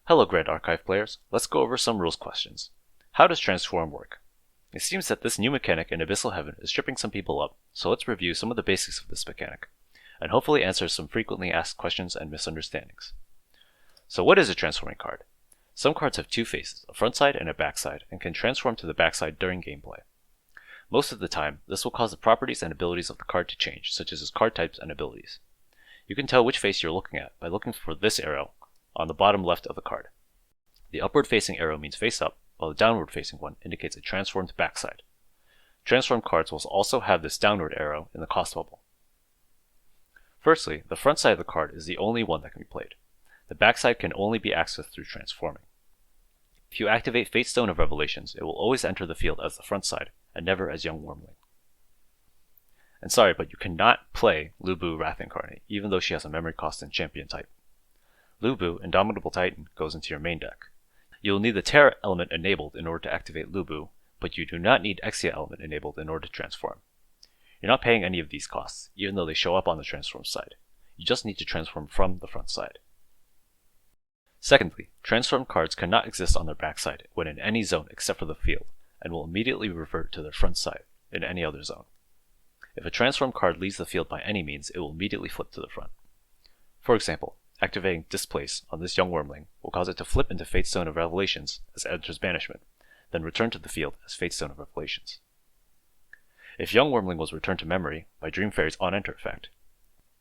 Hello Grand Archive players, let's go over some rules questions. How does Transform work? It seems that this new mechanic in Abyssal Heaven is tripping some people up, so let's review some of the basics of this mechanic, and hopefully answer some frequently asked questions and misunderstandings. So what is a transforming card? Some cards have two faces, a front side and a back side, and can transform to the back side during gameplay. Most of the time, this will cause the properties and abilities of the card to change, such as its card types and abilities. You can tell which face you're looking at by looking for this arrow on the bottom left of the card. The upward facing arrow means face up, while the downward facing one indicates a transformed backside. Transformed cards will also have this downward arrow in the cost bubble. Firstly, the front side of the card is the only one that can be played. The backside can only be accessed through transforming. If you activate Fate Stone of Revelations, it will always enter the field as the front side, and never as Young Wyrmling. And sorry, but you cannot play Lu Bu Wrath Incarnate, even though she has a memory cost and champion type. Lu Bu Indomitable Titan goes into your main deck. You will need the Terra element enabled in order to activate Lu Bu, but you do not need Exia element enabled in order to transform. You're not paying any of these costs, even though they show up on the transform side. You just need to transform from the front side. Secondly, transformed cards cannot exist on their backside when in any zone except for the field, and will immediately revert to their front side in any other zone. If a transformed card leaves the field by any means, it will immediately flip to the front. For example, activating Displace on this Young Wyrmling will cause it to flip into Fate Stone of Revelations as it enters banishment, then return to the field as Fate Stone of Revelations. If Young Wyrmling was returned to memory by Dream Fairy's on-enter effect,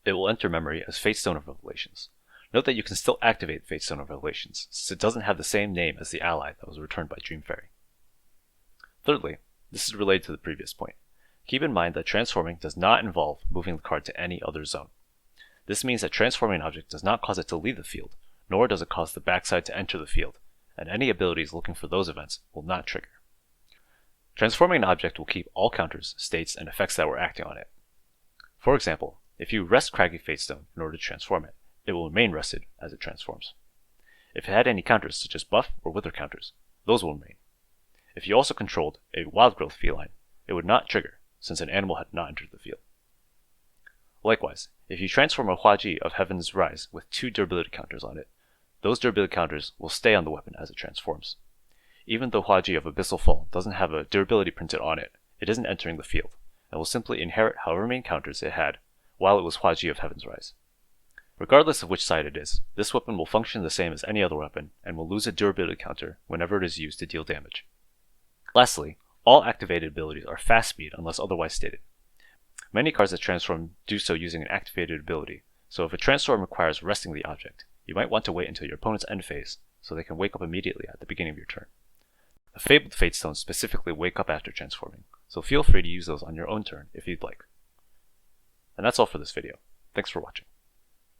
it will enter memory as Fate Stone of Revelations. Note that you can still activate Fate Stone of Revelations, since it doesn't have the same name as the ally that was returned by Dream Fairy. Thirdly, this is related to the previous point. Keep in mind that transforming does not involve moving the card to any other zone. This means that transforming an object does not cause it to leave the field, nor does it cause the backside to enter the field, and any abilities looking for those events will not trigger. Transforming an object will keep all counters, states, and effects that were acting on it. For example, if you rest Craggy Fatestone in order to transform it, it will remain rested as it transforms. If it had any counters such as buff or wither counters, those will remain. If you also controlled a wild growth feline, it would not trigger, since an animal had not entered the field. Likewise, if you transform a Huaji of Heaven's Rise with 2 durability counters on it, those durability counters will stay on the weapon as it transforms. Even though Huaji of Abyssal Fall doesn't have a durability printed on it, it isn't entering the field, and will simply inherit however many counters it had while it was Huaji of Heaven's Rise. Regardless of which side it is, this weapon will function the same as any other weapon, and will lose a durability counter whenever it is used to deal damage. Lastly, all activated abilities are fast speed unless otherwise stated. Many cards that transform do so using an activated ability, so if a transform requires resting the object, you might want to wait until your opponent's end phase, so they can wake up immediately at the beginning of your turn. The Fabled Fate Stones specifically wake up after transforming, so feel free to use those on your own turn if you'd like. And that's all for this video. Thanks for watching.